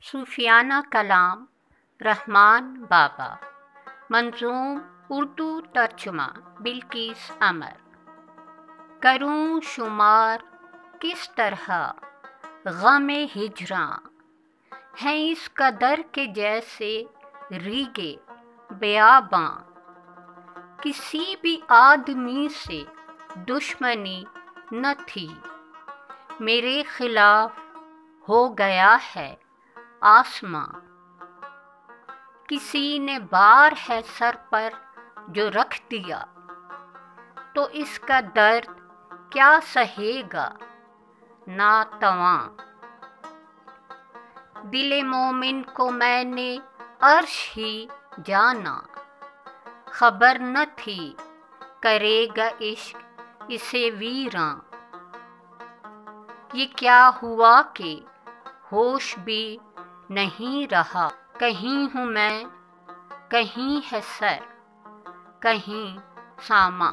सूफियाना कलाम रहमान बाबा। मंजूम उर्दू तर्जुमा बिल्किस अमर। करूं शुमार किस तरह ग़मे हिजरां हैं इस कदर के जैसे रीगे बेआबां। किसी भी आदमी से दुश्मनी न थी, मेरे खिलाफ हो गया है आसमां। किसी ने बार है सर पर जो रख दिया, तो इसका दर्द क्या सहेगा नातवां। दिले मोमिन को मैंने अर्श ही जाना, खबर न थी करेगा इश्क इसे वीरां। ये क्या हुआ कि होश भी नहीं रहा, कहीं हूँ मैं कहीं है सर कहीं सामा।